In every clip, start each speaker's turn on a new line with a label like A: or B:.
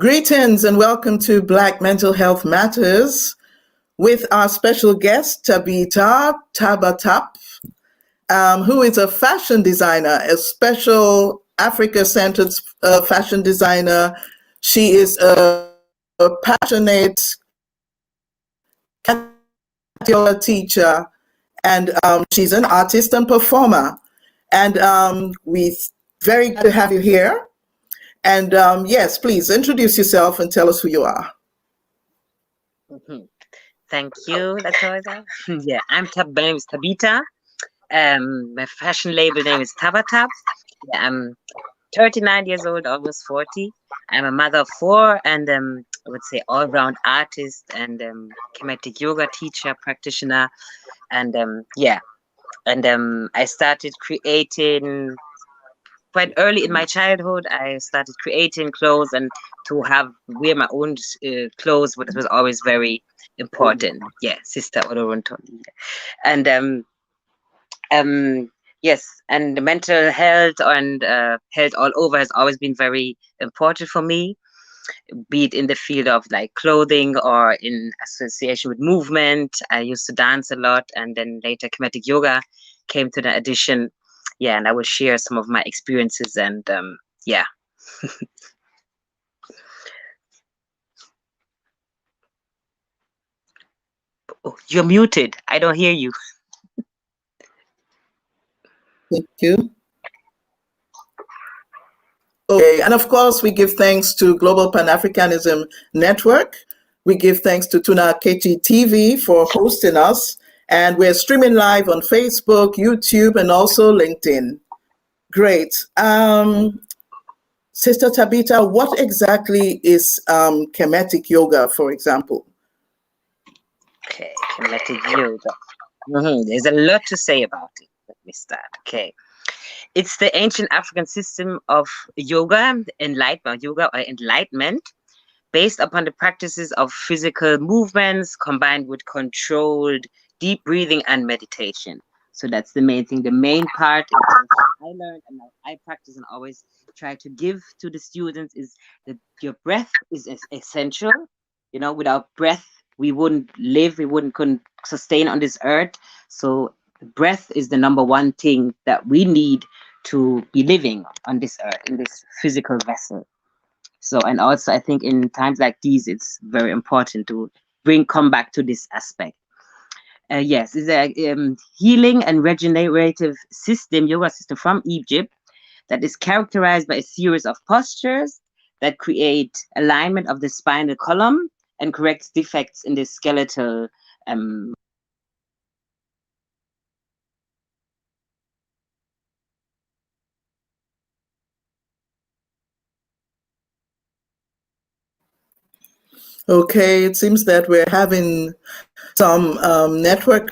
A: Greetings and welcome to Black Mental Health Matters with our special guest, Tabitha Tabatap, who is a fashion designer, a special Africa-centered fashion designer. She is a passionate yoga teacher, and she's an artist and performer. And we're very glad to have you here. And yes, please introduce yourself and tell us who you are.
B: Thank you, Latoya. Yeah, my name is Tabitha. My fashion label name is Tabatap. Yeah, I'm 39 years old, almost 40. I'm a mother of 4 and I would say all-round artist and Kemetic Yoga teacher, practitioner. And I started creating quite early in my childhood. I started creating clothes and to wear my own clothes, which was always very important. Yeah, Sista Oloruntoyin. And yes, and the mental health and health all over has always been very important for me, be it in the field of like clothing or in association with movement. I used to dance a lot, and then later Kemetic Yoga came to the addition. Yeah, and I will share some of my experiences and yeah. Oh, you're muted. I don't hear you.
A: Thank you. Okay, and of course, we give thanks to Global Pan-Africanism Network. We give thanks to Tuna Kechi TV for hosting us. And we're streaming live on Facebook, YouTube, and also LinkedIn. Great. Sister Tabitha, what exactly is Kemetic Yoga, for example?
B: Okay, Kemetic Yoga. There's a lot to say about it. Let me start. Okay. It's the ancient African system of yoga, enlightenment, based upon the practices of physical movements combined with controlled deep breathing and meditation. So that's the main thing. The main part I learned and I practice and always try to give to the students is that your breath is essential. You know, without breath, we wouldn't live, couldn't sustain on this earth. So breath is the number one thing that we need to be living on this earth, in this physical vessel. So, and also I think in times like these, it's very important to come back to this aspect. Yes, it's a healing and regenerative system, yoga system from Egypt that is characterized by a series of postures that create alignment of the spinal column and corrects defects in the skeletal
A: Okay, it seems that we're having some network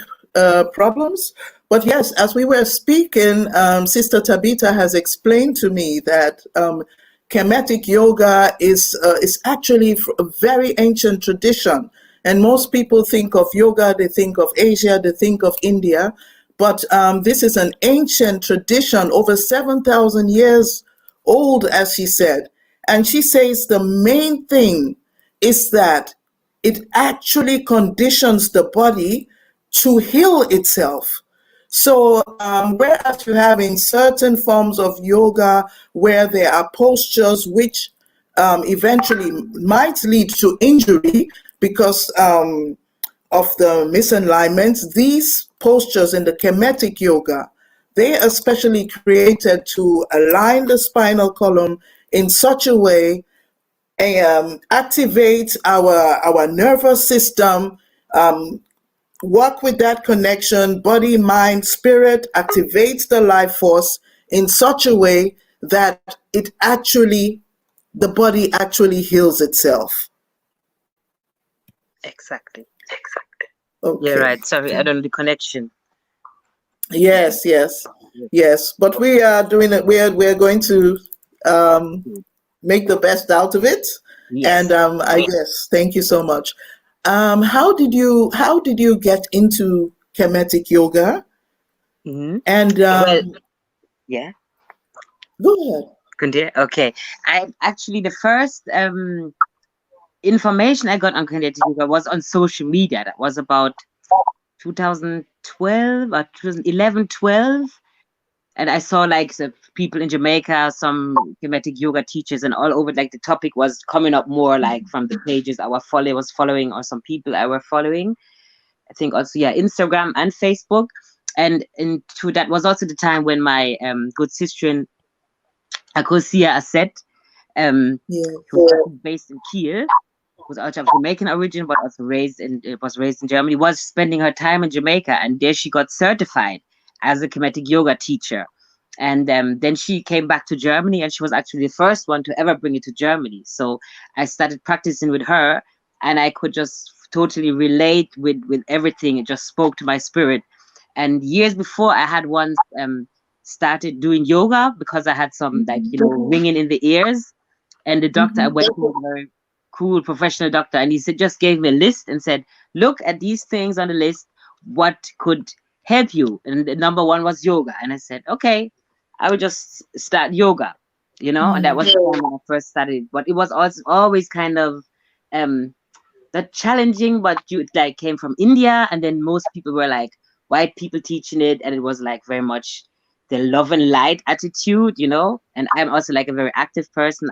A: problems. But yes, as we were speaking, Sister Tabitha has explained to me that Kemetic Yoga is actually a very ancient tradition. And most people think of yoga, they think of Asia, they think of India. But this is an ancient tradition, over 7,000 years old, as she said. And she says the main thing is that it actually conditions the body to heal itself. So whereas you're having certain forms of yoga where there are postures which eventually might lead to injury because of the misalignments, these postures in the Kemetic Yoga, they are specially created to align the spinal column in such a way activate our nervous system, work with that connection, body, mind, spirit, activates the life force in such a way that the body actually heals itself.
B: Exactly.
A: Okay.
B: Yeah, right. Sorry, I don't know the connection.
A: Yes. But we are doing it. We're going to make the best out of it. Yes. And I guess thank you so much. How did you get into Kemetic Yoga?
B: Mm-hmm.
A: And
B: well, yeah.
A: Go ahead.
B: Kundir? Okay. I actually, the first information I got on Kemetic Yoga was on social media. That was about 2012 or 2011, 12. And I saw like the people in Jamaica, some Kemetic Yoga teachers, and all over. Like the topic was coming up more like from the pages I was following, or some people I were following. I think also, yeah, Instagram and Facebook. And into that was also the time when my good sister Akosia Asset, who was based in Kiel, was also of Jamaican origin, but also was raised in Germany, was spending her time in Jamaica, and there she got certified as a Kemetic Yoga teacher. And then she came back to Germany, and she was actually the first one to ever bring it to Germany. So I started practicing with her, and I could just totally relate with everything. It just spoke to my spirit. And years before, I had once started doing yoga because I had some like ringing in the ears, and the doctor I went to was a very cool professional doctor, and he said, just gave me a list and said, look at these things on the list, what could help you? And the number one was yoga. And I said, okay, I will just start yoga, and that was the time when I first started. But it was also always kind of that challenging, but it like came from India, and then most people were like white people teaching it, and it was like very much the love and light attitude, and I'm also like a very active person.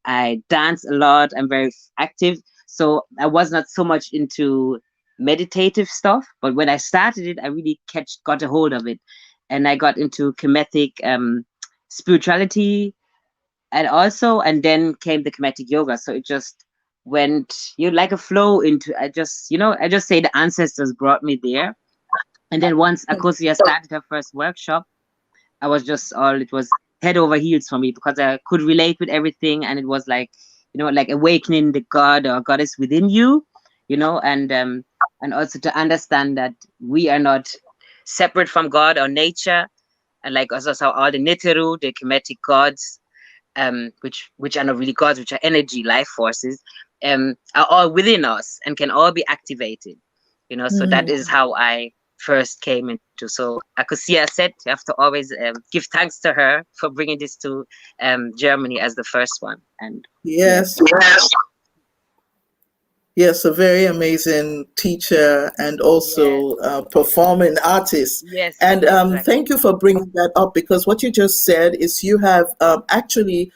B: I dance a lot. I'm very active. So I was not so much into meditative stuff, but when I started it, I really got a hold of it. And I got into Kemetic spirituality, and then came the Kemetic Yoga. So it just went, like a flow into, I just say the ancestors brought me there. And then once Akosia started her first workshop, I was just it was head over heels for me, because I could relate with everything, and it was like, like awakening the god or goddess within you, and also to understand that we are not separate from God or nature, and like also how all the Neteru, the Kemetic gods, which are not really gods, which are energy, life forces, are all within us and can all be activated, So that is how I first came into. So Akosia said you have to always give thanks to her for bringing this to Germany as the first one. And
A: yes, a very amazing teacher and also performing artist.
B: Yes,
A: And
B: exactly.
A: thank you for bringing that up, because what you just said is you have actually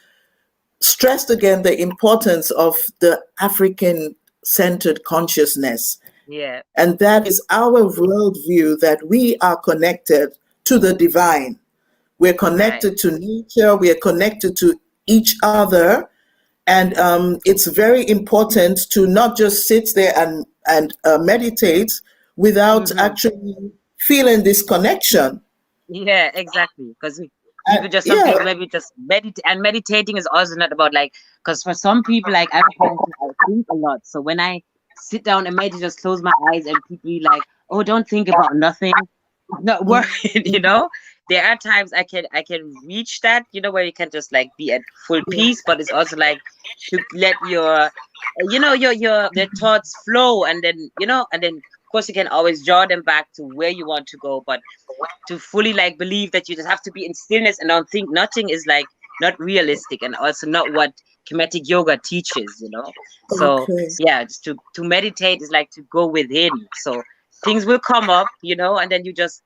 A: stressed again the importance of the African-centered consciousness.
B: Yeah.
A: And that is our worldview, that we are connected to the divine. We're connected to nature. We are connected to each other. And it's very important to not just sit there and meditate without actually feeling this connection.
B: Yeah, exactly. Because people just, some people maybe just meditate, and meditating is also not about like, because for some people, like I think a lot. So when I sit down and meditate, just close my eyes, and people be like, oh, don't think about nothing, not worried, There are times I can reach that, where you can just like be at full peace, but it's also like to let your the thoughts flow, and then of course you can always draw them back to where you want to go, but to fully like believe that you just have to be in stillness and don't think nothing is like not realistic, and also not what Kemetic Yoga teaches, So yeah, just to meditate is like to go within. So things will come up, and then you just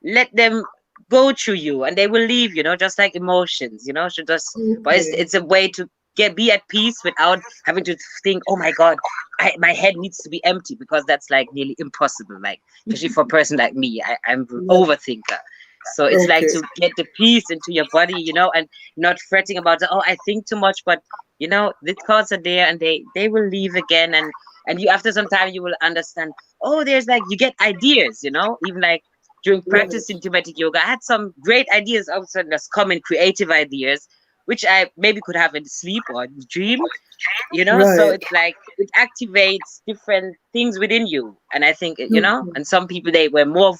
B: let them go through you, and they will leave, just like emotions, so just, but it's a way to be at peace without having to think, oh my God, my head needs to be empty, because that's like nearly impossible, like especially for a person like me. I'm an overthinker. So it's like to get the peace into your body, and not fretting about, oh, I think too much, but the thoughts are there, and they will leave again, and you, after some time, you will understand, oh, there's like, you get ideas, even like during practicing Kemetic Yoga, I had some great ideas all of a sudden just come in, creative ideas, which I maybe could have in sleep or in dream, So it's like it activates different things within you, and I think and some people, they were more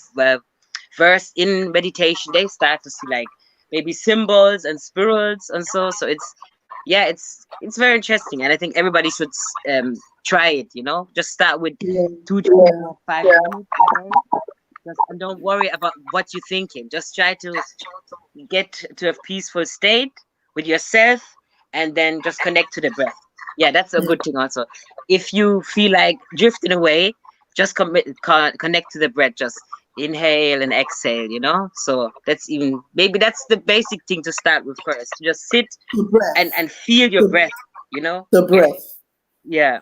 B: versed in meditation, they start to see like maybe symbols and spirals, and so it's very interesting, and I think everybody should try it. Just start with 2 to 5 minutes. And don't worry about what you're thinking. Just try to get to a peaceful state with yourself, and then just connect to the breath. Yeah, that's a good thing also. If you feel like drifting away, just connect to the breath. Just inhale and exhale, you know? So maybe that's the basic thing to start with first. Just sit
A: The breath.
B: and feel your breath, you know?
A: The breath.
B: Yeah.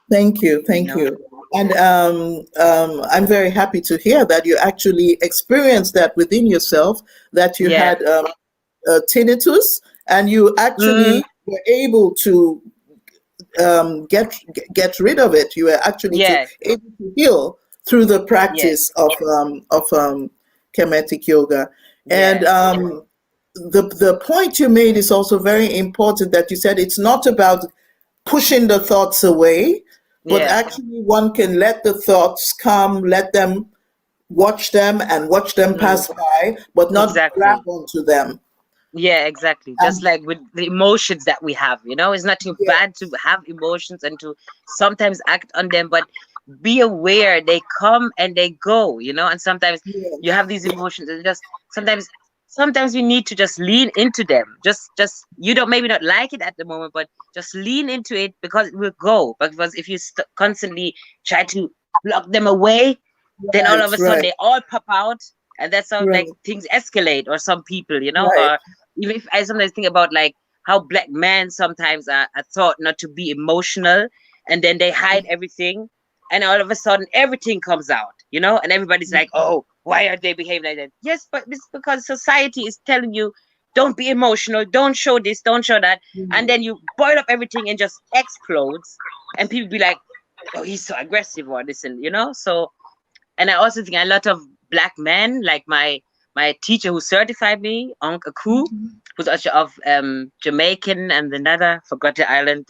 A: Thank you. Thank you. And I'm very happy to hear that you actually experienced that within yourself, that you had tinnitus, and you actually were able to get rid of it. You were actually able to heal through the practice of Kemetic Yoga. And the point you made is also very important, that you said it's not about pushing the thoughts away, but actually one can let the thoughts come, let them watch them pass by, but not grab onto them.
B: Yeah, exactly. Just like with the emotions that we have, you know, it's nothing bad to have emotions and to sometimes act on them, but be aware they come and they go, you know, and sometimes you have these emotions and just sometimes we need to just lean into them. Just you don't maybe not like it at the moment, but just lean into it, because it will go. Because if you constantly try to block them away, then all of a sudden they all pop out, and that's how like things escalate. Or some people, you know, or even if I sometimes think about like how black men sometimes are thought not to be emotional, and then they hide everything, and all of a sudden everything comes out, you know, and everybody's like, oh, why are they behaving like that? Yes, but it's because society is telling you, don't be emotional, don't show this, don't show that, and then you boil up everything and just explodes, and people be like, oh, he's so aggressive or this, and you know. So, and I also think a lot of black men, like my teacher who certified me, Uncle Aku, who's also of Jamaican and another, forgot the island,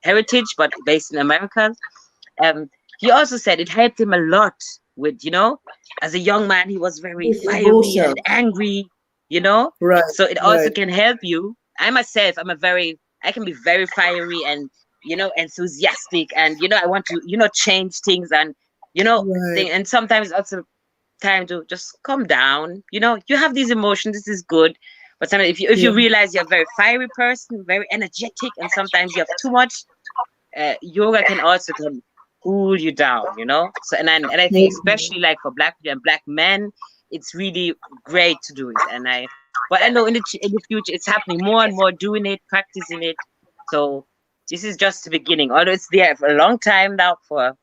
B: heritage, but based in America. He also said it helped him a lot with, you know, as a young man, he was very fiery and angry, you know. So it also can help you. I myself, I can be very fiery and, you know, enthusiastic, and, you know, I want to, you know, change things, and, you know, and sometimes also time to just calm down. You know, you have these emotions, this is good, but sometimes if you realize you're a very fiery person, very energetic, and sometimes you have too much, yoga can also cool you down, you know. So and I think especially like for black people and black men, it's really great to do it. But I know in the future it's happening more and more, doing it, practicing it. So this is just the beginning, although it's there for a long time now, for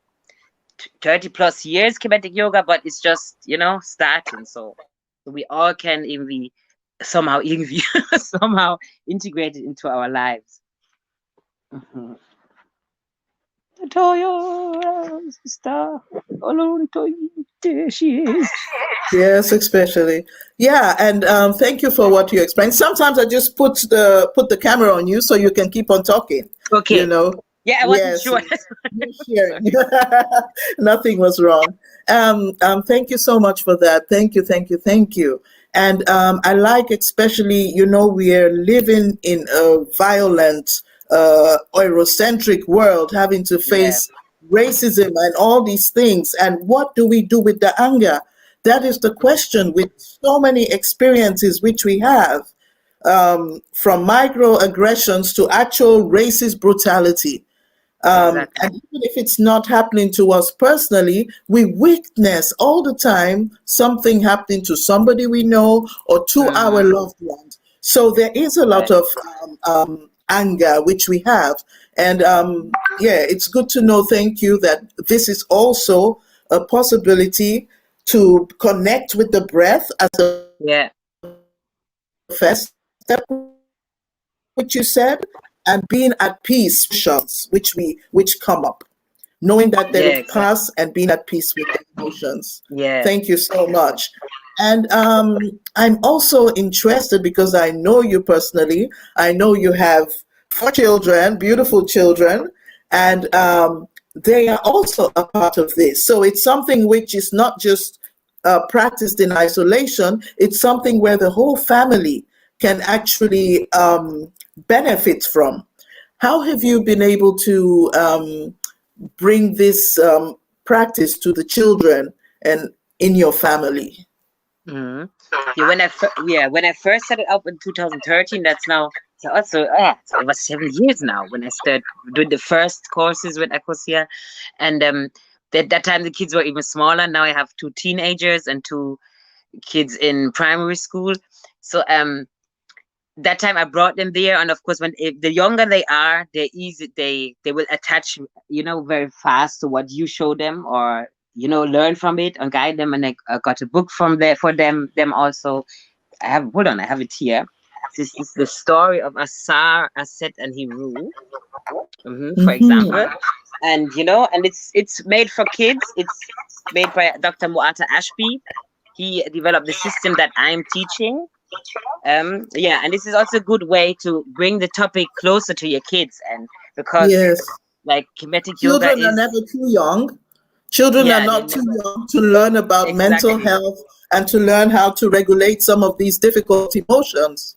B: 30 plus years, Kemetic Yoga, but it's just, you know, starting. So we all can somehow somehow integrate it into our lives. Sista, Oloruntoyin, there she is.
A: Yes, especially. Yeah, and thank you for what you explained. Sometimes I just put the camera on you so you can keep on talking.
B: Okay.
A: You know.
B: Yeah, I wasn't sure.
A: Nothing was wrong. Thank you so much for that. Thank you. And I like, especially, you know, we are living in a violent, Eurocentric world, having to face racism and all these things. And what do we do with the anger? That is the question, with so many experiences which we have, from microaggressions to actual racist brutality. And even if it's not happening to us personally, we witness all the time something happening to somebody we know or to our loved ones. So there is a lot of anger which we have. And it's good to know, thank you, that this is also a possibility to connect with the breath as a first step, which you said, and being at peace, which come up, knowing that they will pass, and being at peace with the emotions. Thank you so much. And I'm also interested, because I know you personally. I know you have 4 children, beautiful children, and they are also a part of this. So it's something which is not just practiced in isolation. It's something where the whole family can actually benefit from. How have you been able to bring this practice to the children and in your family?
B: Yeah, when I first set it up in 2013, that's now So also, it's over 7 years now when I started doing the first courses with Ecosia, and that time the kids were even smaller. Now I have 2 teenagers and 2 kids in primary school. So that time I brought them there, and of course, if the younger they are, they're easy. They will attach, very fast to what you show them, or learn from it and guide them. And I got a book from there for them also. I have it here. This is the story of Asar, Aset, and Hiru, for example. And and it's made for kids. It's made by Dr. Muata Ashby. He developed the system that I'm teaching. And this is also a good way to bring the topic closer to your kids, and because like Kemetic Yoga
A: children are never too young. Children are not too young to learn about mental health and to learn how to regulate some of these difficult emotions.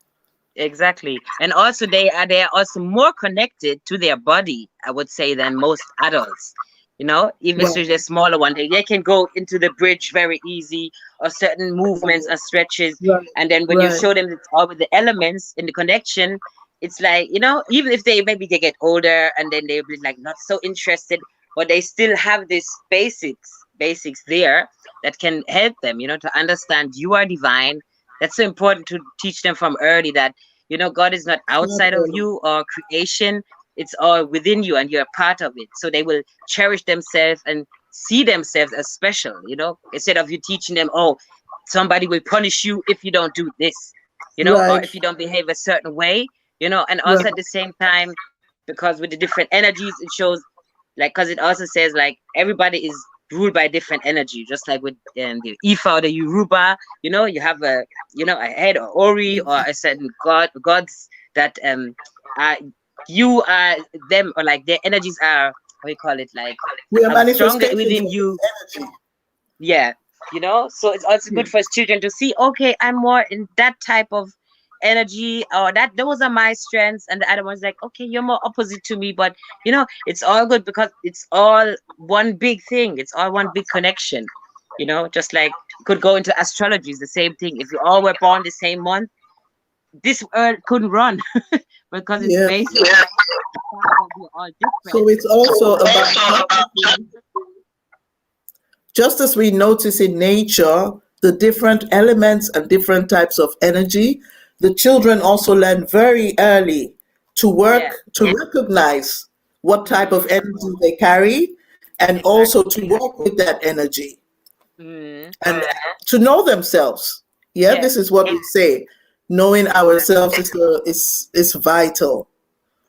B: Exactly. And also they are also more connected to their body, I would say, than most adults. Even especially the smaller one, they can go into the bridge very easy, or certain movements or stretches. And then when you show them all with the elements in the connection, it's like, even if they get older and then they'll be like not so interested, but they still have this basics there that can help them, to understand you are divine. That's so important to teach them from early, that, God is not outside of you or creation. It's all within you and you're a part of it. So they will cherish themselves and see themselves as special, instead of you teaching them, oh, somebody will punish you if you don't do this, or if you don't behave a certain way, and also at the same time, because with the different energies, it shows, like, because it also says, like, everybody is ruled by different energy, just like with the Ifa or the Yoruba, you have a head or Ori or a certain gods that you are them, or like their energies are, how you call it, like stronger within you. So it's also good for children to see, okay, I'm more in that type of energy, or that those are my strengths, and the other one's like, okay, you're more opposite to me, but it's all good because it's all one big thing, it's all one big connection. Just like could go into astrology, is the same thing. If you all were born the same month, this earth couldn't run because it's based on we're all different.
A: So it's also about, just as we notice in nature the different elements and different types of energy, the children also learn very early to work, to recognize what type of energy they carry, and also to work with that energy, and to know themselves. This is what we say. Knowing ourselves is vital.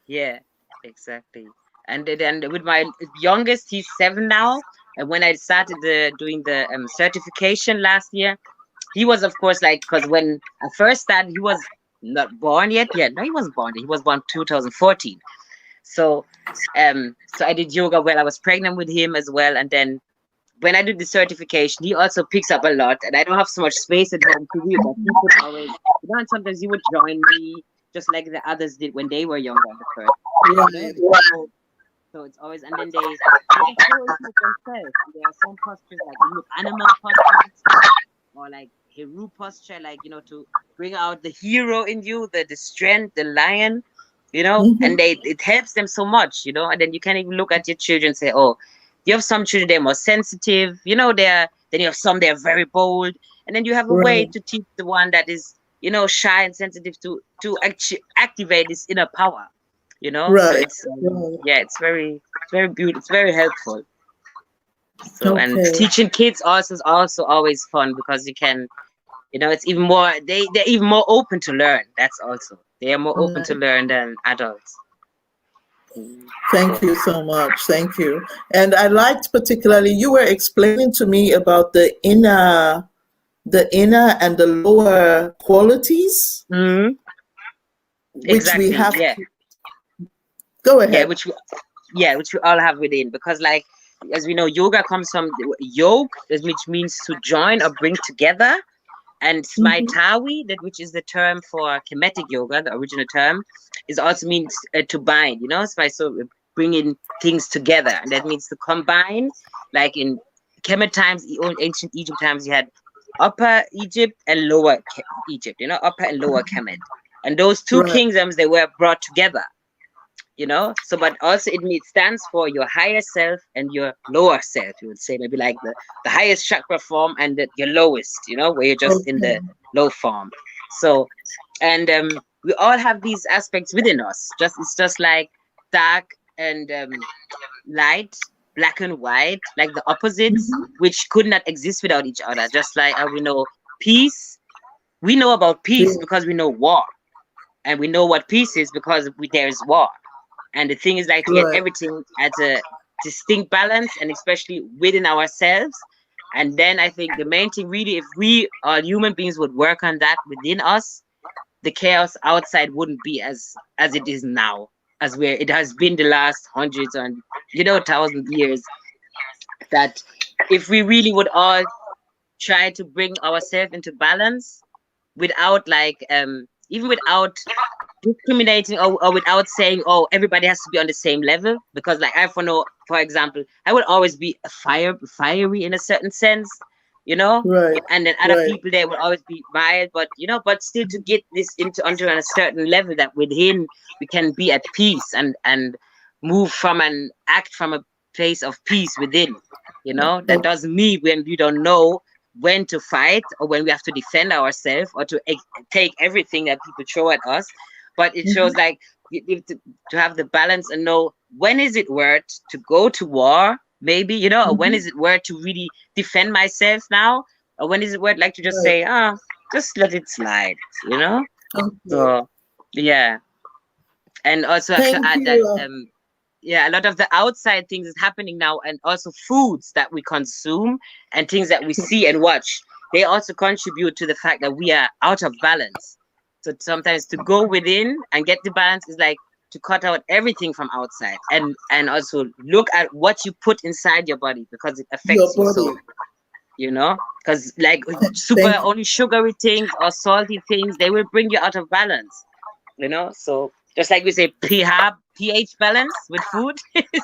B: Yeah, exactly. And then with my youngest, he's 7 now. And when I started doing the certification last year, he was, of course, like, because when I first started, he was not born yet. No, he wasn't born. He was born 2014. So I did yoga while I was pregnant with him as well. And then when I did the certification, he also picks up a lot. And I don't have so much space at home to do, but he could always, and sometimes he would join me, just like the others did when they were younger at first. So it's always, and then they go into themselves. There are some postures like animal postures, or like Heru posture, like, to bring out the hero in you, the strength, the lion, and it helps them so much, and then you can even look at your children and say, oh, you have some children, they're more sensitive, then you have some, they're very bold, and then you have a way to teach the one that is, shy and sensitive to actually activate this inner power, So it's, it's very beautiful, it's very helpful. So and teaching kids also is also always fun, because you can, it's even more, they're even more open to learn. That's also, they are more open to learn than adults.
A: Thank you so much. Thank you. And I liked particularly, you were explaining to me about the inner and the lower qualities, which we have. Go ahead.
B: Which we all have within, because, like, as we know, yoga comes from yog, which means to join or bring together, and Smai Tawi, which is the term for Kemetic Yoga, the original term, is also means to bind. So bringing things together, and that means to combine. Like in Kemet times, ancient Egypt times, you had Upper Egypt and Lower Egypt. Upper and Lower Kemet, And those two
A: Right.
B: kingdoms, they were brought together, you know. So, but also it stands for your higher self and your lower self. You would say maybe like the highest chakra form and your lowest, you know, where you're just in
A: Okay.
B: the low form. So, and we all have these aspects within us. It's just like dark and light, black and white, like the opposites, which could not exist without each other. Just like we know peace. We know about
A: Yeah.
B: peace because we know war, and we know what peace is because there is war. And the thing is like to get
A: Right.
B: everything at a distinct balance, and especially within ourselves. And then I think the main thing really, if we all human beings would work on that within us, the chaos outside wouldn't be as it is now, as where it has been the last hundreds and thousand years. That if we really would all try to bring ourselves into balance without like even without discriminating or without saying, oh, everybody has to be on the same level, because like for example, I would always be fiery in a certain sense, you know,
A: Right.
B: and then other
A: Right.
B: people there would always be mild, but but still to get this onto a certain level that within we can be at peace and move from and act from a place of peace within, that doesn't mean when we don't know when to fight or when we have to defend ourselves or to take everything that people throw at us. But it shows like you need to have the balance and know when is it worth to go to war, maybe, or when is it worth to really defend myself now, or when is it worth like to just
A: Right.
B: say, just let it slide,
A: Okay.
B: So yeah. And also I have to
A: Thank
B: add that
A: you.
B: a lot of the outside things is happening now, and also foods that we consume and things that we see and watch, they also contribute to the fact that we are out of balance. So sometimes to go within and get the balance is like to cut out everything from outside and also look at what you put inside your body, because it
A: Your
B: affects you.
A: body.
B: So because like super
A: Thank
B: only sugary things or salty things, they will bring you out of balance. So just like we say pH balance with food.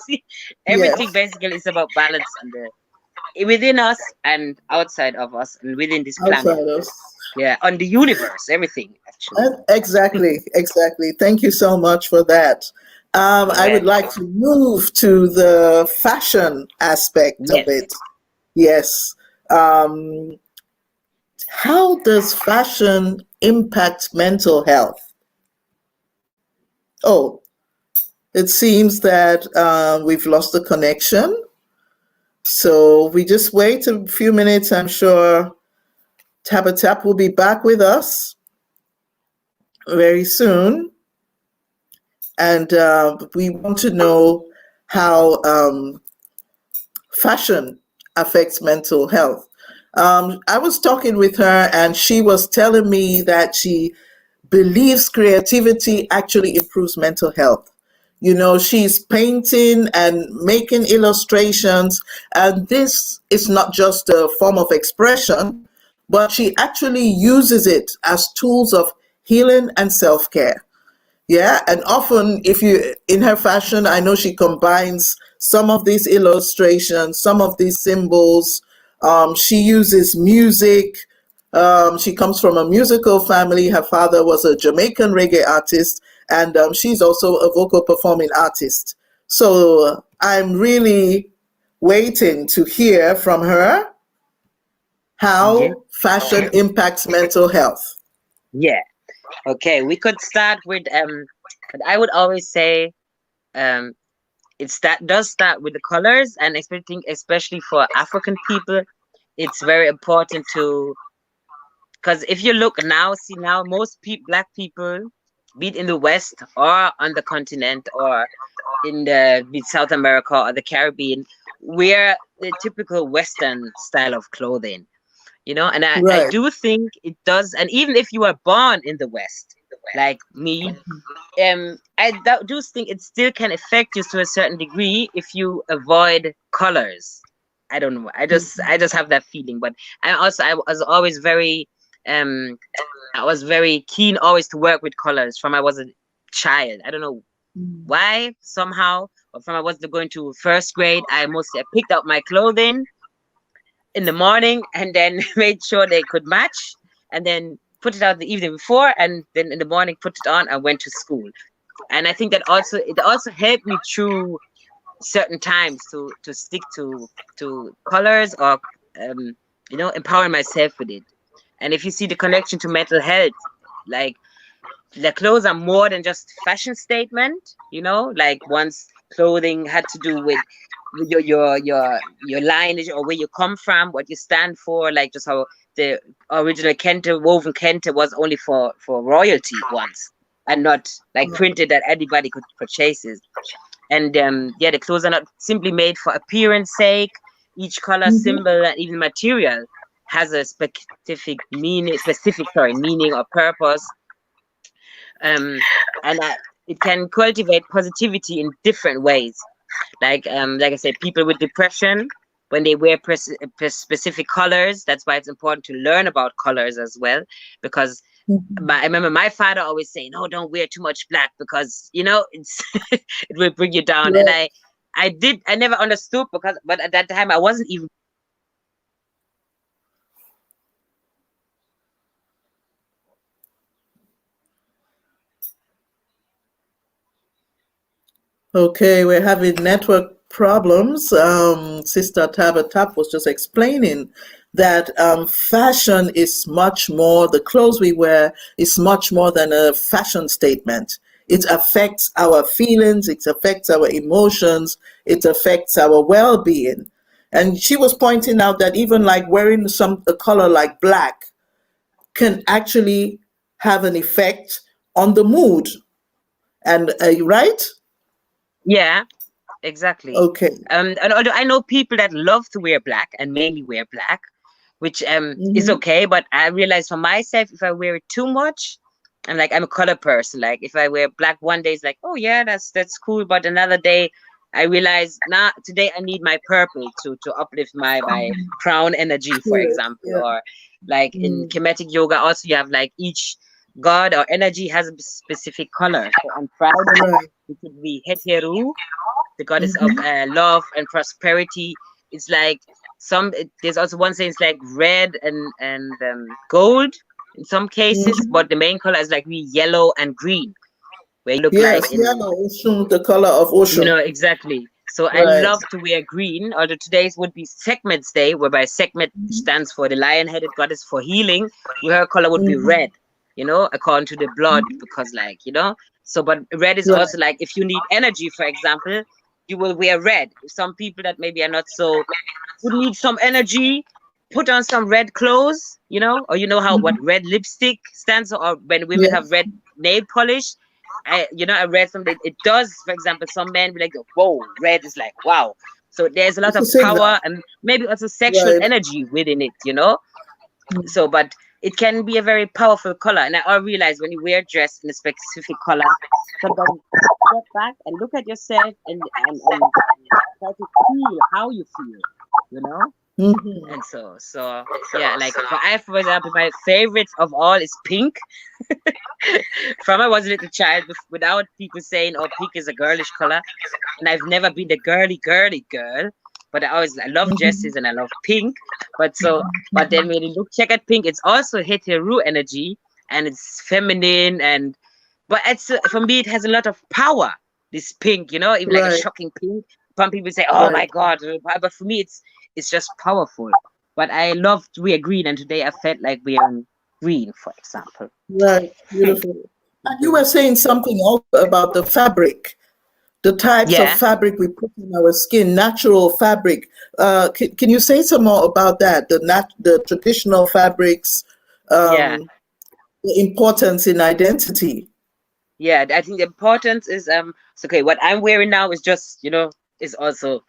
B: See, everything
A: Yes.
B: basically is about balance within us and outside of us and within this planet.
A: Outside us.
B: Yeah, on the universe, everything actually.
A: Exactly. Exactly. Thank you so much for that. I
B: Yeah.
A: would like to move to the fashion aspect of
B: Yes.
A: it. Yes. Um, how does fashion impact mental health? Oh, it seems that we've lost the connection. So we just wait a few minutes. I'm sure Tabatap will be back with us very soon. And we want to know how fashion affects mental health. I was talking with her, and she was telling me that she believes creativity actually improves mental health. She's painting and making illustrations, and this is not just a form of expression, but she actually uses it as tools of healing and self care. Yeah, and often, if you in her fashion, I know she combines some of these illustrations, some of these symbols. She uses music. She comes from a musical family. Her father was a Jamaican reggae artist, and she's also a vocal performing artist. So I'm really waiting to hear from her
B: Yeah.
A: how fashion impacts mental health.
B: Yeah. Okay. We could start with but I would always say um does start with the colors, and especially for African people, it's very important to, because if you look now, see now most black people, be it in the West or on the continent or in South America or the Caribbean, wear the typical Western style of clothing, and I
A: Right.
B: do think it does. And even if you are born in the West, like me, do think it still can affect you to a certain degree if you avoid colors. I don't know. I just have that feeling. But I was always very um I was very keen always to work with colors from I was a child. I don't know why, somehow, or from I was going to first grade, I picked out my clothing in the morning and then made sure they could match. And then put it out the evening before, and then in the morning put it on and went to school. And I think that it also helped me through certain times to stick to colors, or empower myself with it. And if you see the connection to mental health, like the clothes are more than just fashion statement, like once clothing had to do with your lineage, or where you come from, what you stand for, like just how the original woven kente was only for royalty once, and not like printed that anybody could purchase it. And the clothes are not simply made for appearance sake. Each color, symbol, and even material has a specific meaning or purpose. And it can cultivate positivity in different ways. Like I said, people with depression, when they wear specific colors, that's why it's important to learn about colors as well. Because I remember my father always saying, "No, don't wear too much black, because it's it will bring you down."
A: Yeah.
B: And I never understood, but at that time I wasn't even.
A: Okay, we're having network problems. Sister Tabatap was just explaining that fashion is much more, the clothes we wear is much more than a fashion statement. It affects our feelings, it affects our emotions, it affects our well-being. And she was pointing out that even like wearing a color like black can actually have an effect on the mood. And right?
B: Yeah, exactly.
A: Okay.
B: And although I know people that love to wear black and mainly wear black, which is okay, but I realize for myself, if I wear it too much, I'm a color person. Like if I wear black one day, it's like, oh yeah, that's cool, but another day I realize, today I need my purple to uplift my crown energy, for example.
A: Yeah.
B: Or like in Kemetic Yoga, also you have like each god or energy has a specific color. So on Friday, it could be Heteru, the goddess of love and prosperity. It's like there's also one saying it's like red and gold in some cases, but the main color is like really yellow and green, where you look
A: Yes,
B: like
A: yellow, Oshun, the color of Oshun.
B: exactly. So I
A: Right.
B: love to wear green, although today's would be Sekhmet's day, whereby Sekhmet stands for the lion-headed goddess for healing, where her color would be red, according to the blood, because so, but red is also like, if you need energy, for example, you will wear red. Some people that maybe are not so, would need some energy, put on some red clothes, or how what red lipstick stands for, or when women have red nail polish. I read something. It does, for example, some men be like, "Whoa, red is like wow." So there's a lot of power and maybe also sexual energy within it, So, but it can be a very powerful color. And I realize when you wear dress in a specific color, sometimes step back and look at yourself and try to feel how you feel, And so yeah, like for example, my favorites of all is pink. From I was a little child, without people saying, "Oh, pink is a girlish color," and I've never been the girly girl. But I love dresses and I love pink. But then when you check at pink, it's also hetero energy and it's feminine, but it's for me it has a lot of power. This pink, even like a shocking pink. Some people say, "Oh my God," but for me it's just powerful. But I love to wear green, and today I felt like wearing green, for example.
A: Right, beautiful. And you were saying something also about the fabric, the types of fabric we put in our skin, natural fabric. Can you say some more about that? The traditional fabrics, the importance in identity.
B: Yeah, I think the importance is so okay, what I'm wearing now is just, is also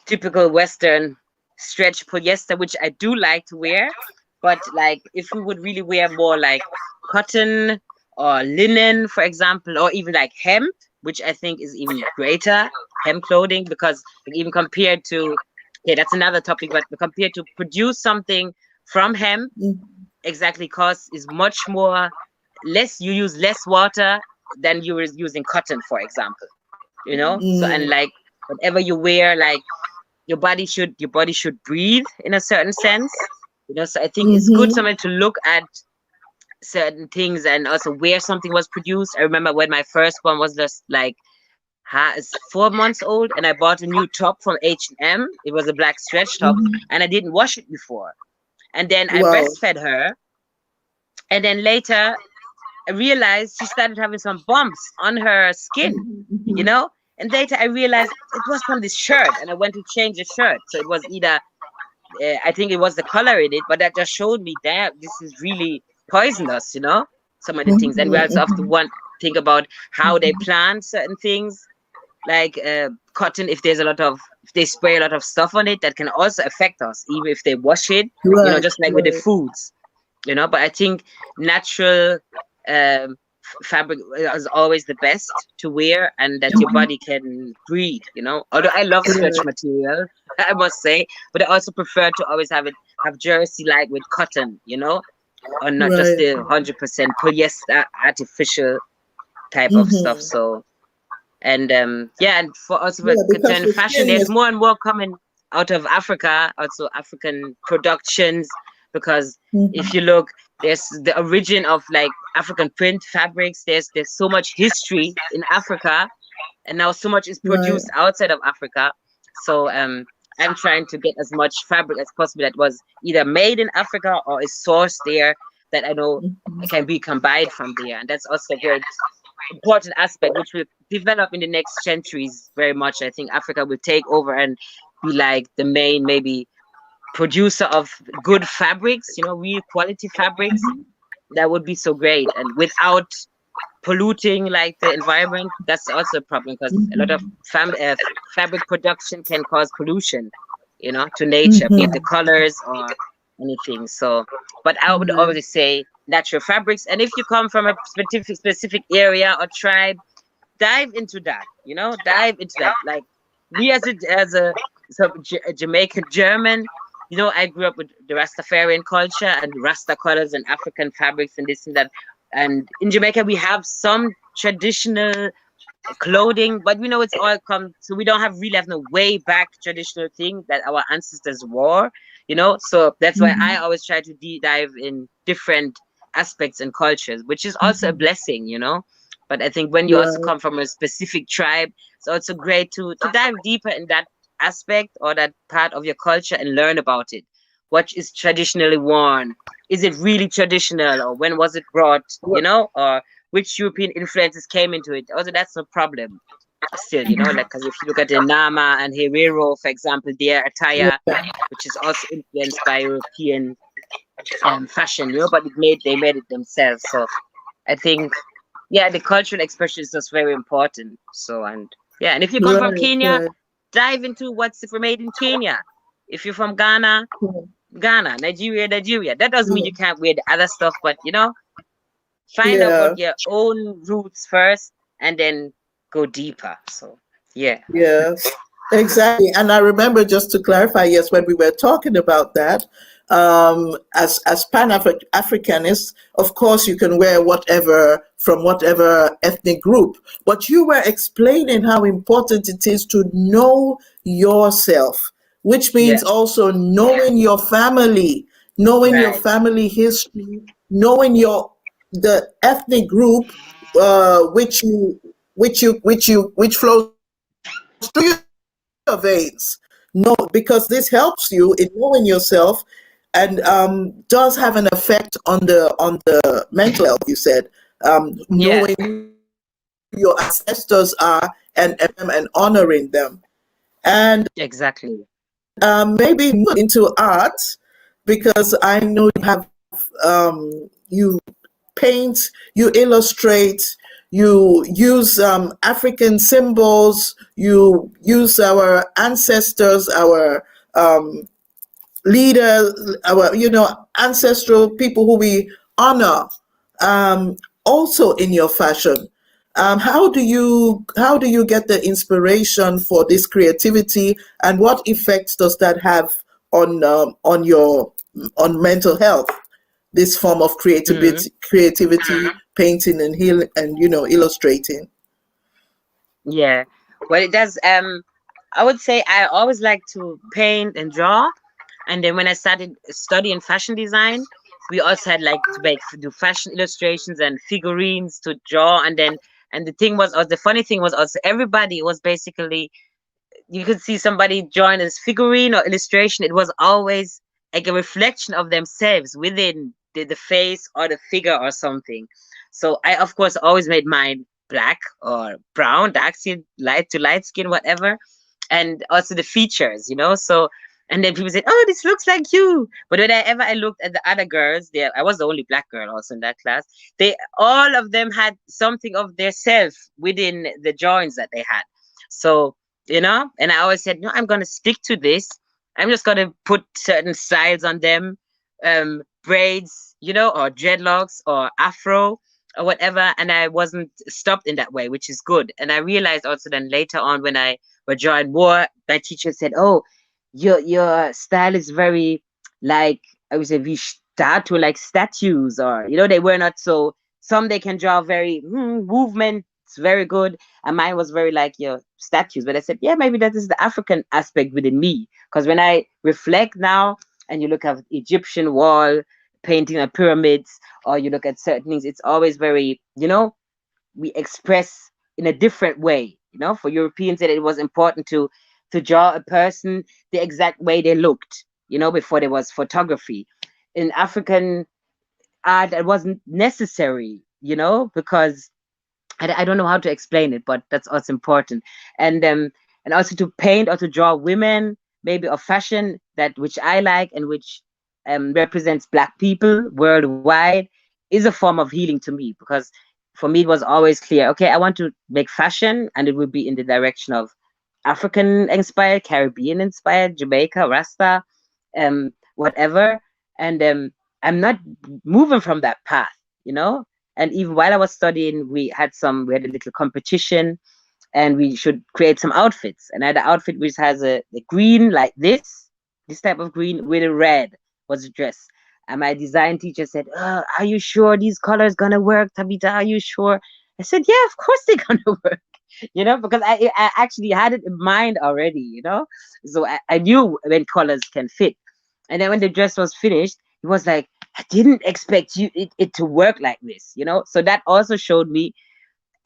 B: typical Western stretch polyester, which I do like to wear. But like if we would really wear more like cotton or linen, for example, or even like hemp, which I think is even greater, hemp clothing, because like, even compared to, that's another topic, but compared to produce something from hemp, exactly, cost is much more less. You use less water than you were using cotton, for example. So, and like whatever you wear, like your body should breathe in a certain sense. So I think it's good something to look at certain things and also where something was produced. I remember when my first one was just like 4 months old, and I bought a new top from H&M. It was a black stretch top, and I didn't wash it before. And then I
A: Wow.
B: breastfed her, and then later I realized she started having some bumps on her skin, you know. And later I realized it was from this shirt, and I went to change the shirt. So it was either I think it was the color in it, but that just showed me that this is really poisonous, you know, some of the things. And we also have to think about how they plant certain things, like cotton. If they spray a lot of stuff on it, that can also affect us, even if they wash it, you know, just like with the foods, you know. But I think natural fabric is always the best to wear, and that your body can breathe, you know. Although I love stretch material, I must say, but I also prefer to always have jersey like with cotton, you know, or not just the 100% polyester artificial type of stuff. So, and yeah, and for also concerning fashion, there's more and more coming out of Africa, also African productions, because if you look, there's the origin of like African print fabrics. There's so much history in Africa, and now so much is produced outside of Africa. So I'm trying to get as much fabric as possible that was either made in Africa or is sourced there, that I know can be combined from there. And that's also a very important aspect which will develop in the next centuries very much. I think Africa will take over and be like the main maybe producer of good fabrics, you know, real quality fabrics. That would be so great, and without polluting like the environment. That's also a problem, because a lot of fabric production can cause pollution, you know, to nature, be it the colors or anything. So, but I would always say natural fabrics, and if you come from a specific area or tribe, dive into that, you know, dive into that. Like me as a Jamaican German, you know, I grew up with the Rastafarian culture and Rasta colors and African fabrics and this and that. And in Jamaica, we have some traditional clothing, but we know it's all come, so we don't have no way back traditional thing that our ancestors wore, you know. So that's why I always try to dive in different aspects and cultures, which is also a blessing, you know. But I think when you also come from a specific tribe, it's also great to dive deeper in that aspect or that part of your culture and learn about it. What is traditionally worn? Is it really traditional, or when was it brought, you know, or which European influences came into it? Also, that's no problem still, you know, like, because if you look at the Nama and Herero, for example, their attire, which is also influenced by European fashion, you know, but they made it themselves. So I think, yeah, the cultural expression is just very important. So, and yeah, and if you come from Kenya, dive into what's made in Kenya. If you're from Ghana, Ghana, Nigeria. That doesn't mean you can't wear the other stuff, but you know, find out what your own roots first and then go deeper. So yeah.
A: Yes, exactly. And I remember, just to clarify, yes, when we were talking about that, as Pan-Africanists, of course, you can wear whatever from whatever ethnic group. But you were explaining how important it is to know yourself, which means also knowing your family, knowing your family history, knowing the ethnic group which flows through your veins. No, because this helps you in knowing yourself, and does have an effect on the mental health. You said knowing who your ancestors are and honoring them, and
B: exactly.
A: Maybe move into art, because I know you have you paint, you illustrate, you use African symbols, you use our ancestors, our leaders, our ancestral people who we honor, also in your fashion. How do you get the inspiration for this creativity, and what effects does that have on your mental health? This form of creativity, painting and healing, and illustrating.
B: Yeah. Well, it does. I would say I always like to paint and draw, and then when I started studying fashion design, we also had like to do fashion illustrations and figurines to draw, and the thing was, or the funny thing was also, everybody was basically, you could see somebody join as figurine or illustration. It was always like a reflection of themselves within the face or the figure or something. So I, of course, always made mine black or brown, dark skin, light to light skin, whatever, and also the features, So, and then people said, "Oh, this looks like you." But whenever I looked at the other girls, there, I was the only black girl also in that class. They, all of them had something of their self within the drawings that they had. So, and I always said, no, I'm going to stick to this. I'm just going to put certain styles on them, braids, or dreadlocks or afro or whatever. And I wasn't stopped in that way, which is good. And I realized also then later on, when I were drawing more, my teacher said, "Oh, your style is very like," I would say, "we statue, like statues," or, they were not so, some they can draw very movement, it's very good, and mine was very like your statues. But I said, yeah, maybe that is the African aspect within me, because when I reflect now and you look at Egyptian wall painting of pyramids, or you look at certain things, it's always very, we express in a different way. For Europeans, that it was important to draw a person the exact way they looked, before there was photography. In African art, it wasn't necessary, because I don't know how to explain it, but that's also important. And also to paint or to draw women, maybe of fashion, that which I like and which represents Black people worldwide, is a form of healing to me, because for me it was always clear, okay, I want to make fashion, and it would be in the direction of African inspired, Caribbean inspired, Jamaica, Rasta, whatever. And I'm not moving from that path, And even while I was studying, we had a little competition, and we should create some outfits. And I had an outfit which has a green, like this type of green with a red was a dress. And my design teacher said, "Are you sure these colors gonna work, Tabitha? Are you sure?" I said, "Yeah, of course they're gonna work." Because I actually had it in mind already, So I knew when colors can fit. And then when the dress was finished, it was like, I didn't expect it to work like this, So that also showed me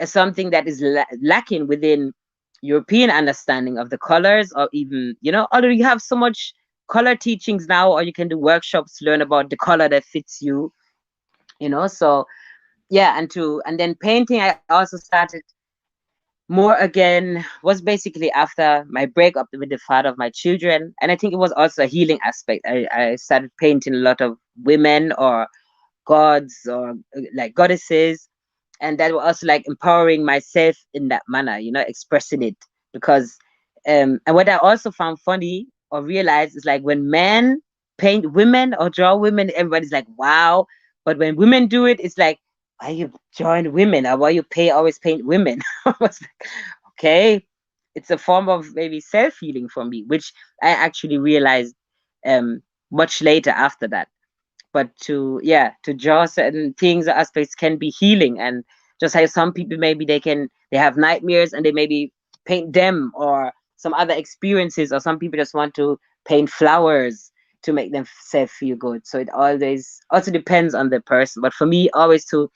B: something that is lacking within European understanding of the colors, or even, although you have so much color teachings now, or you can do workshops to learn about the color that fits you, So yeah, and then painting, I also started more again, was basically after my breakup with the father of my children. And I think it was also a healing aspect. I started painting a lot of women or gods, or like goddesses, and that was also like empowering myself in that manner, expressing it. Because and what I also found funny or realized is, like, when men paint women or draw women, everybody's like, wow. But when women do it, it's like, why you drawing women, or why you always paint women? I was like, okay, it's a form of maybe self-healing for me, which I actually realized much later after that. But to draw certain things or aspects can be healing. And just like some people, maybe they have nightmares and they maybe paint them, or some other experiences, or some people just want to paint flowers to make themselves feel good. So it always also depends on the person. But for me, always to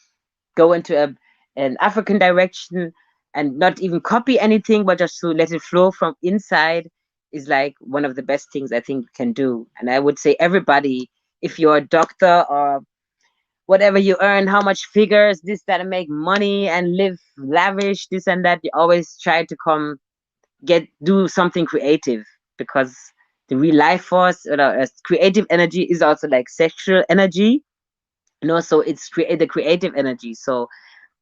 B: go into an African direction and not even copy anything, but just to let it flow from inside, is like one of the best things I think you can do. And I would say everybody, if you're a doctor or whatever you earn, how much figures, this, that, and make money and live lavish, this and that, you always try to do something creative, because the real life force, creative energy is also like sexual energy, so it's the creative energy. So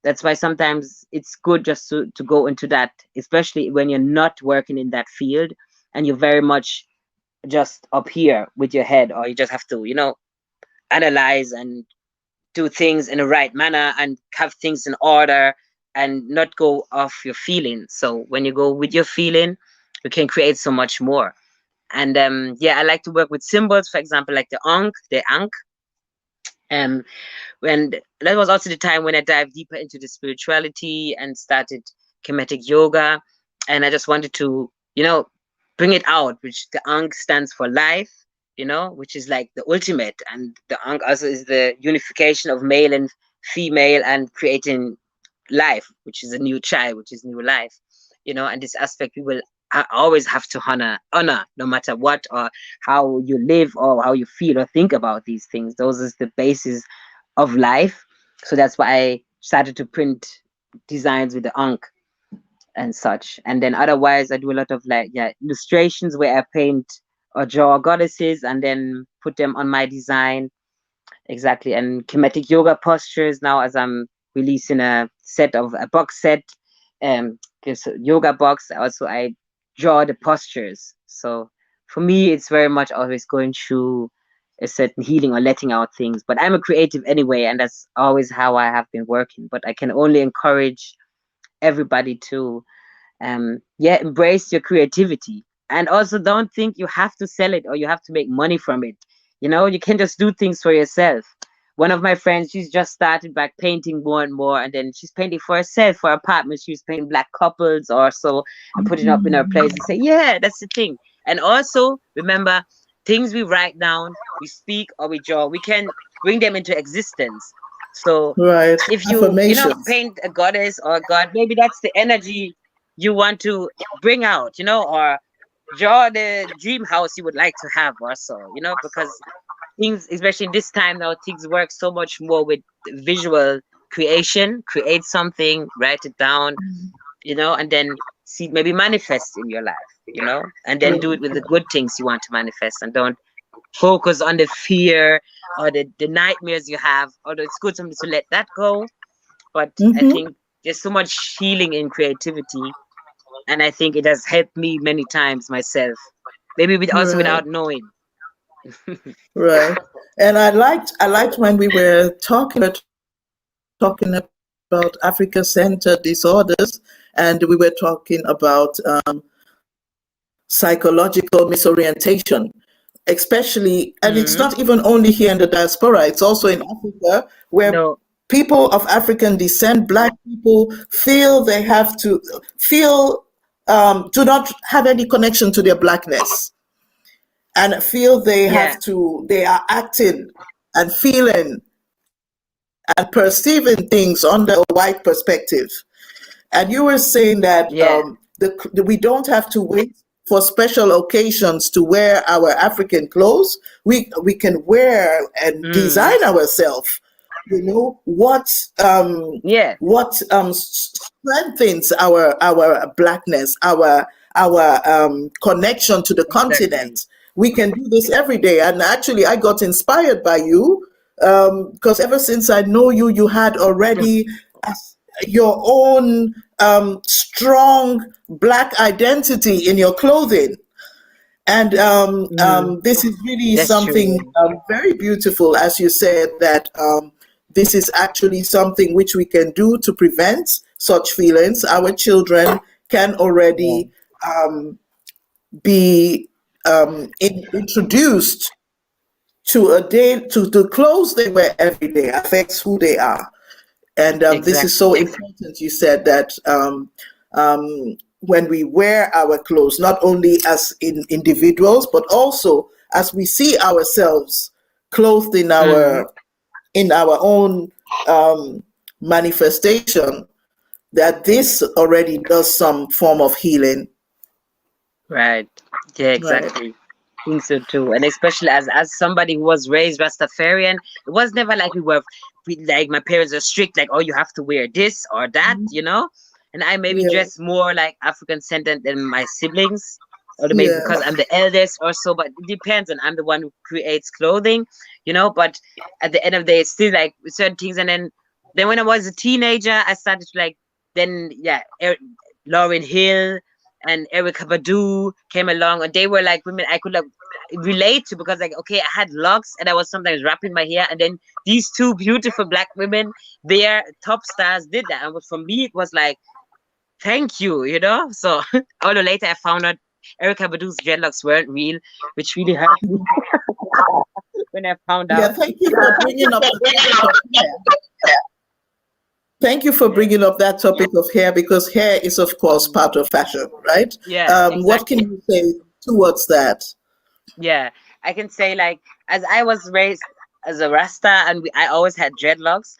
B: that's why sometimes it's good just to go into that, especially when you're not working in that field and you're very much just up here with your head, or you just have to, analyze and do things in the right manner and have things in order and not go off your feeling. So when you go with your feeling, you can create so much more. And I like to work with symbols, for example, like the Ankh. When that was also the time when I dived deeper into the spirituality and started Kemetic Yoga, and I just wanted to, bring it out, which the Ankh stands for life, you know, which is like the ultimate. And the Ankh also is the unification of male and female and creating life, which is a new child, which is new life, you know. And this aspect we will always have to honor no matter what, or how you live or how you feel or think about these things. Those is the basis of life. So that's why I started to print designs with the Ankh and such. And then otherwise I do a lot of like illustrations where I paint or draw goddesses and then put them on my design. Exactly. And Kemetic Yoga postures now, as I'm releasing a box set, this yoga box. Also I draw the postures. So for me it's very much always going through a certain healing or letting out things. But I'm a creative anyway, and that's always how I have been working. But I can only encourage everybody to embrace your creativity, and also don't think you have to sell it or you have to make money from it. You know, you can just do things for yourself. One of my friends, she's just started back painting more and more, and then she's painting for herself, for her apartment. She's painting black couples or so and putting up in her place and say, yeah, that's the thing. And also remember, things we write down, we speak or we draw, we can bring them into existence. So
A: Right.
B: if you paint a goddess or a god, maybe that's the energy you want to bring out, you know, or draw the dream house you would like to have or so, you know, because things, especially this time now, things work so much more with visual creation. Create something, write it down, you know, and then see, maybe manifest in your life, you know, and then do it with the good things you want to manifest, and don't focus on the fear or the nightmares you have. Although it's good sometimes to let that go, but I think there's so much healing in creativity, and I think it has helped me many times myself, maybe also without knowing.
A: Right. And I liked when we were talking about Africa-centered disorders, and we were talking about psychological misorientation, especially, and it's not even only here in the diaspora, it's also in Africa, where people of African descent, Black people, feel they have to do not have any connection to their Blackness, and feel they they are acting and feeling and perceiving things under a white perspective. And you were saying that we don't have to wait for special occasions to wear our African clothes. We can wear and design ourselves. You know what strengthens our Blackness, our connection to the continent. We can do this every day. And actually, I got inspired by you because ever since I know you, you had already your own strong Black identity in your clothing. And this is really something very beautiful, as you said, that this is actually something which we can do to prevent such feelings. Our children can already be introduced to the clothes they wear every day affects who they are. And this is so important. You said that when we wear our clothes, not only as individuals, but also as we see ourselves clothed in our own manifestation, that this already does some form of healing.
B: Right. Yeah, exactly. Right. I think so too. And especially as somebody who was raised Rastafarian, it was never like like my parents are strict, like, oh, you have to wear this or that, you know? And I maybe dress more like African centered than my siblings, or maybe because I'm the eldest or so, but it depends, and I'm the one who creates clothing, you know. But at the end of the day, it's still like certain things. And then when I was a teenager, I started to Lauryn Hill and Erykah Badu came along, and they were like women I could relate to, because like, okay, I had locks and I was sometimes wrapping my hair, and then these two beautiful Black women, their top stars, did that. And for me, it was like, thank you, you know. So although later I found out Erykah Badu's dreadlocks weren't real, which really hurt me when I found out.
A: Yeah, thank you for bringing up Thank you for bringing up that topic of hair, because hair is, of course, part of fashion, right?
B: Yeah. Exactly.
A: What can you say towards that?
B: Yeah. I can say like as I was raised as a Rasta and I always had dreadlocks.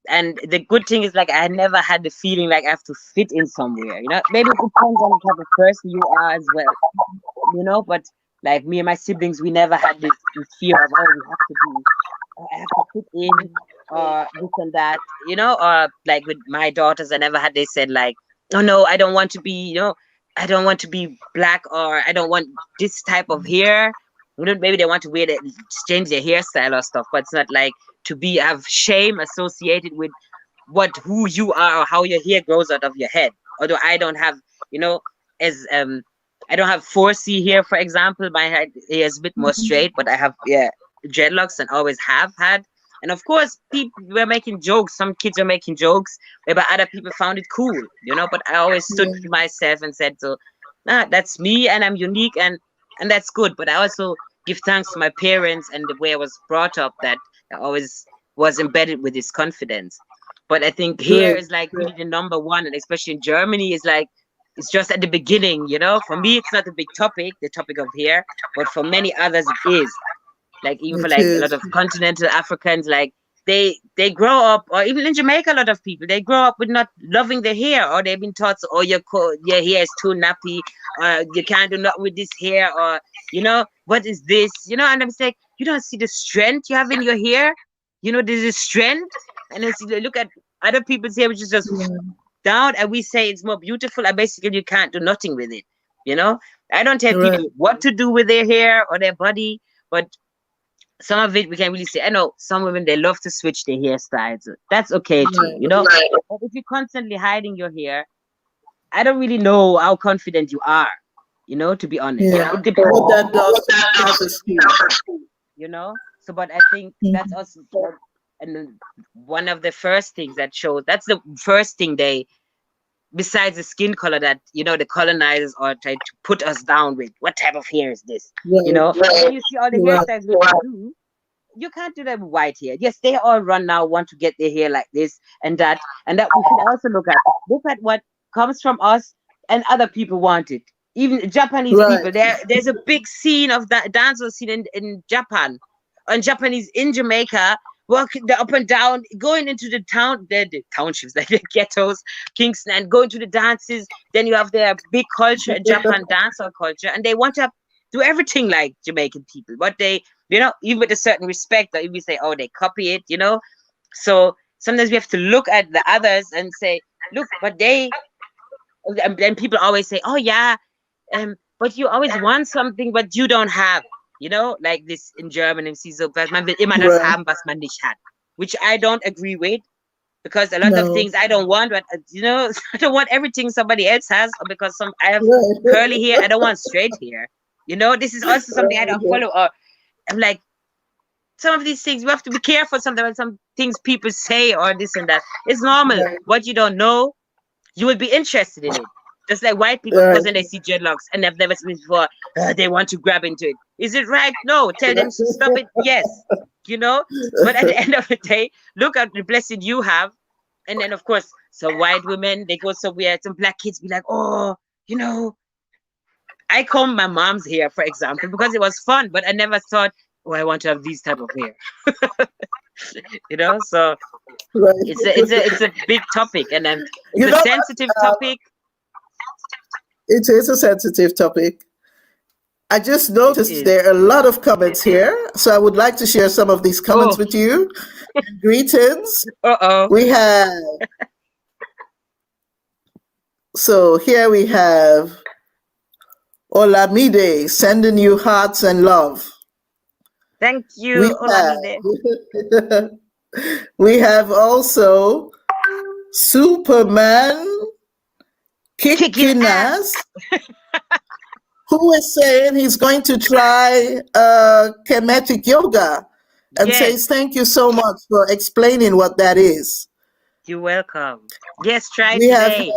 B: And the good thing is like I never had the feeling like I have to fit in somewhere. You know, maybe it depends on the type of person you are as well. You know, but like me and my siblings, we never had this fear of, oh, we have to be, oh, I have to fit in or this and that. You know, or like with my daughters, I never had. They said like, oh no, I don't want to be. You know, I don't want to be black or I don't want this type of hair. You know, maybe they want to wear that, change their hairstyle or stuff, but it's not like to be have shame associated with who you are or how your hair grows out of your head. Although I don't have, you know, as I don't have 4C here, for example. My hair is a bit more straight, but I have dreadlocks and always have had. And of course, people were making jokes. Some kids were making jokes, but other people found it cool, you know. But I always stood for myself and said, "So, nah, that's me, and I'm unique, and that's good." But I also give thanks to my parents and the way I was brought up that I always was embedded with this confidence. But I think here
A: Right.
B: is like really the number one, and especially in Germany, is like it's just at the beginning, you know. For me, it's not a big topic, the topic of hair, but for many others, it is. Like even for
A: It
B: like a lot
A: is.
B: of continental Africans, like they grow up, or even in Jamaica, a lot of people they grow up with not loving their hair, or they've been taught, oh, your hair is too nappy, or you can't do nothing with this hair, or you know what is this, you know. And I'm saying you don't see the strength you have in your hair, you know, there's a strength, and then you look at other people's hair, which is just down, and we say it's more beautiful, and basically you can't do nothing with it, you know. I don't tell
A: Right.
B: people what to do with their hair or their body, but some of it we can really say. I know some women they love to switch their hairstyles. That's okay too, you know. But if you're constantly hiding your hair, I don't really know how confident you are, you know, to be honest.
A: Yeah.
B: It depends,
A: What that does to self-esteem.
B: you know. So, but I think that's also and then one of the first things that shows that's the first thing they besides the skin color that you know the colonizers are trying to put us down with. What type of hair is this? You
A: Right.
B: know, when you see all the
A: Right.
B: hairstyles we do, you can't do that with white hair. Yes, they all run now, want to get their hair like this and that we should also look at. Look at what comes from us and other people want it. Even Japanese
A: Right.
B: people, there's a big scene of that dancehall scene in Japan, and Japanese in Jamaica, walking the up and down, going into the the townships, like the ghettos, Kingston, and going to the dances. Then you have their big culture, Japan dancehall culture, and they want to do everything like Jamaican people, but they you know, even with a certain respect, or if we say, oh, they copy it, you know. So sometimes we have to look at the others and say, look, but they, and then people always say, oh, yeah, but you always want something, but you don't have, you know, like this in German, and so, was man will immer das
A: Right.
B: haben, was man nicht hat, which I don't agree with. Because a lot of
A: No.
B: things I don't want, but you know, I don't want everything somebody else has, or because I have
A: Right.
B: curly hair, I don't want straight hair. You know, this is also something I don't follow. Or I'm like, some of these things we have to be careful sometimes. Some things people say or this and that. It's normal.
A: Right.
B: What you don't know, you will be interested in it. Just like white people, of
A: Right.
B: course, when they see dreadlocks and they've never seen it before, they want to grab into it. Is it right? No. Tell them to stop it. Yes. You know. But at the end of the day, look at the blessing you have. And then, of course, some white women they go somewhere. Some black kids be like, oh, you know, I combed my mom's hair, for example, because it was fun. But I never thought, oh, I want to have these type of hair. You know, so
A: Right.
B: it's a big topic, and then
A: You
B: it's
A: know,
B: a sensitive topic.
A: it is a sensitive topic. I just
B: It
A: noticed
B: is.
A: there are a lot of comments here, so I would like to share some of these comments
B: Oh,
A: with you. Greetings.
B: oh.
A: We have, so here we have Olamide sending you hearts and love.
B: Thank
A: We
B: you,
A: have,
B: Olamide.
A: we have also Superman
B: Kicking
A: kicking
B: ass.
A: ass, who is saying he's going to try Kemetic Yoga and
B: Yes,
A: says thank you so much for explaining what that is.
B: you're welcome. Yes, try
A: We have,
B: today.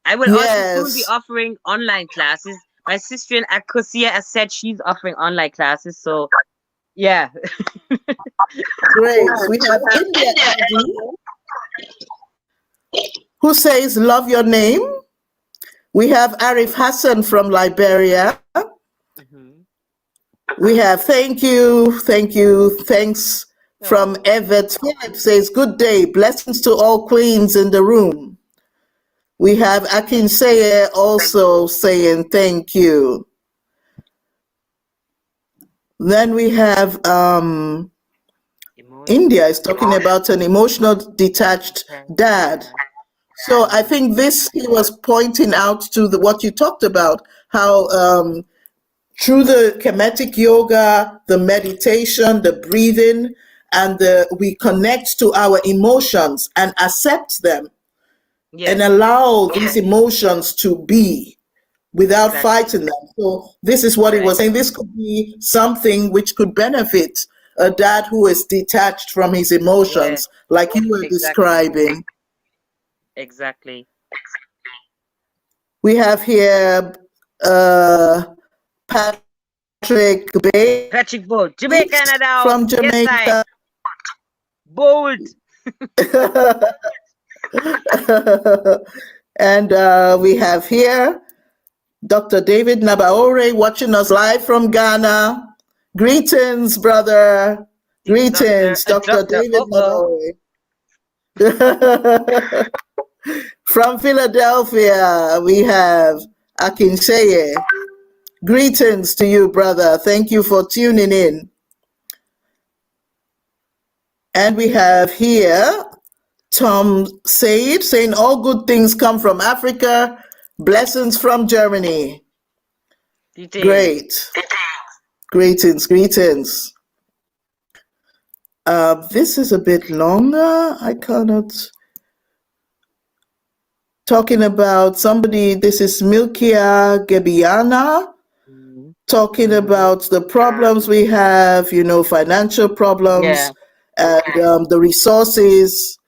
B: I will also soon be
A: yes,
B: offering online classes. My sister in Akosia has said she's offering online classes. So yeah.
A: great. We have India Angie, who says love your name. We have Arif Hassan from Liberia.
B: Mhm.
A: We have thank you, thanks from Everett Phillips says, good day, blessings to all queens in the room. We have Akinseye also saying thank you. Then we have India is talking about an emotional detached dad. So I think this he was pointing out to what you talked about, how through the Kemetic Yoga, the meditation, the breathing, and we connect to our emotions and accept them and allow these emotions to be without fighting them. So this is what he was saying. This could be something which could benefit a dad who is detached from his emotions, like you were describing.
B: Exactly.
A: We have here Patrick Bay.
B: Patrick Bold, Jamaica in the house.
A: From Jamaica.
B: Yes, Bold.
A: And we have here Dr. David Nabaore watching us live from Ghana. Greetings, brother. Greetings, Dr. David Nabaore. From Philadelphia, we have Akinseye. Greetings to you, brother. Thank you for tuning in. And we have here Tom Said saying, all good things come from Africa. Blessings from Germany. Great. Greetings. This is a bit longer. I cannot. Talking about somebody, this is Milkia Gebiana, talking about the problems we have, financial problems, and the resources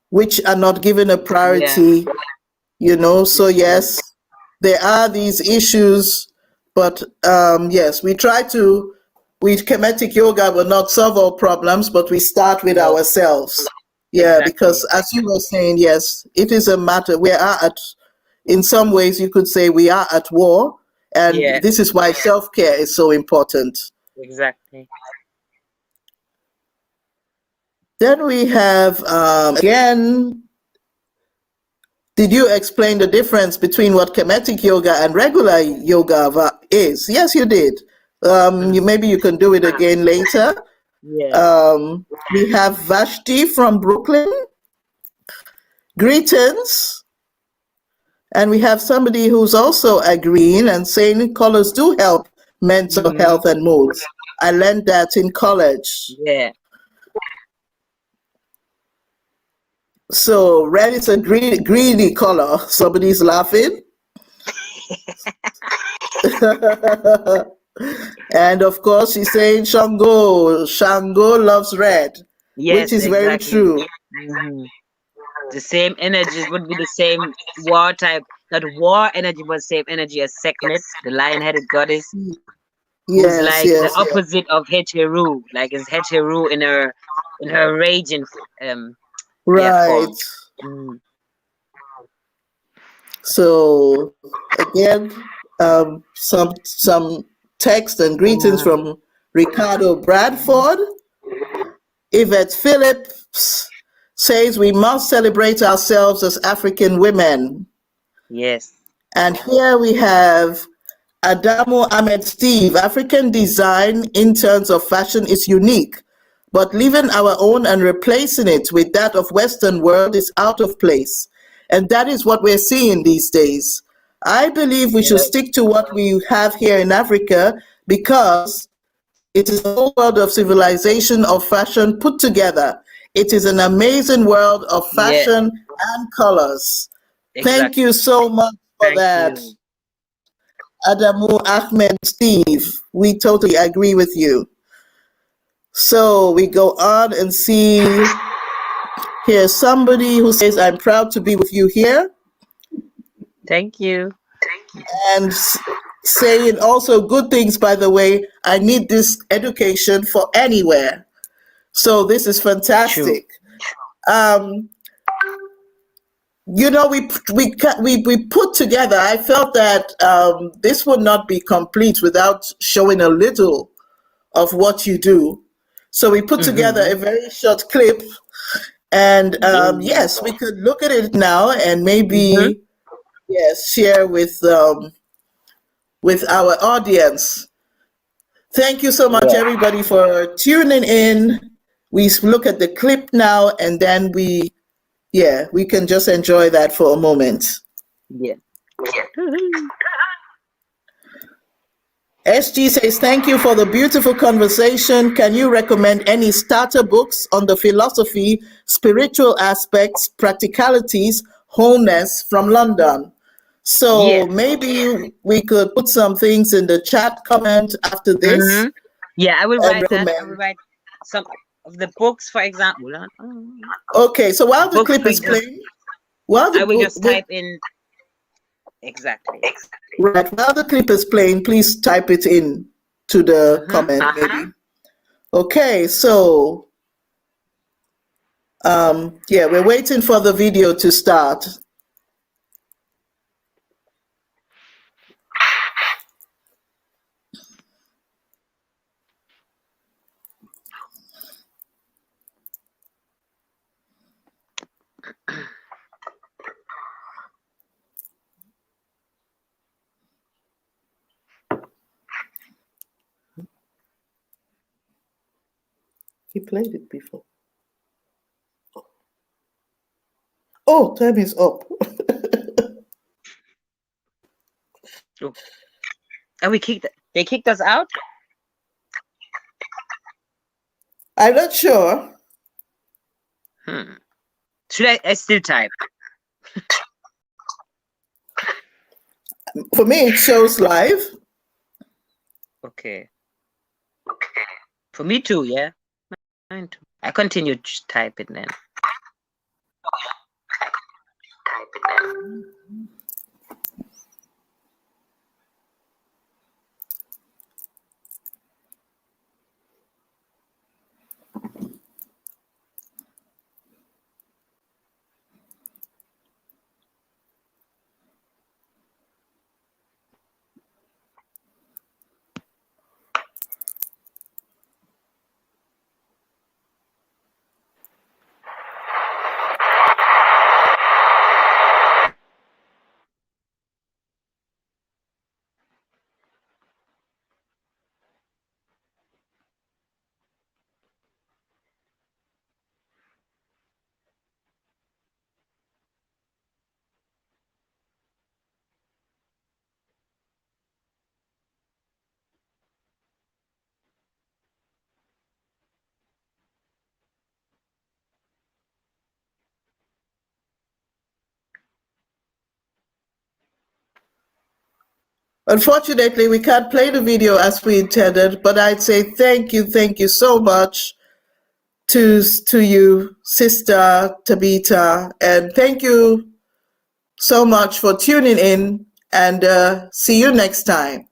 A: which are not given a priority, so yes, there are these issues, but yes, we try to, with Kemetic Yoga, will not solve all problems, but we start with ourselves. Yeah, because as you were saying, yes, it is a matter, in some ways you could say we are at war, and this is why self-care is so important.
B: Exactly.
A: Then we have, again, did you explain the difference between what Kemetic Yoga and regular yoga is? Yes, you did. Maybe you can do it again later. We have Vashti from Brooklyn. Greetings. And we have somebody who's also agreeing and saying colors do help mental health and moods. I learned that in college.
B: Yeah.
A: So red is a greedy color. Somebody's laughing. And of course, she's saying Shango loves red, which is very true.
B: The same energies would be the same war type. Not war energy, but same energy as Sekhmet, the lion-headed goddess, who's like the opposite of Heteru. Like it's Heteru in her raging form.
A: So again, some text and greetings from Ricardo Bradford. Yvette Phillips says we must celebrate ourselves as African women.
B: Yes.
A: And here we have Adamo Ahmed Steve. African design in terms of fashion is unique, but leaving our own and replacing it with that of Western world is out of place. And that is what we're seeing these days. I believe we should stick to what we have here in Africa because it is a whole world of civilization, of fashion put together. It is an amazing world of fashion and colors. Thank you so much for that. Adamu Ahmed Steve, we totally agree with you. So we go on and see, here's somebody who says, I'm proud to be with you here.
B: Thank you.
A: And saying also good things, by the way, I need this education for anywhere. So this is fantastic. we put together. I felt that this would not be complete without showing a little of what you do. So we put together a very short clip, and yes, we could look at it now and maybe yes share with our audience. Thank you so much, everybody, for tuning in. We look at the clip now, and then we can just enjoy that for a moment.
B: Yeah.
A: SG says, thank you for the beautiful conversation. Can you recommend any starter books on the philosophy, spiritual aspects, practicalities, wholeness from London? So maybe we could put some things in the chat comment after this.
B: Yeah, I will write that. I will write some of the books, for example.
A: Okay, so while the clip is playing,
B: I will just type in exactly.
A: Right, while the clip is playing, please type it in to the comment, maybe. Okay, so yeah, we're waiting for the video to start. He played it before. Oh, time is up.
B: And they kicked us out?
A: I'm not sure.
B: Should I still type?
A: For me, it shows live.
B: Okay. For me too, yeah. Mine too. I continue to type it then.
A: Unfortunately, we can't play the video as we intended, but I'd say thank you so much to you, Sister Tabitha, and thank you so much for tuning in, and see you next time.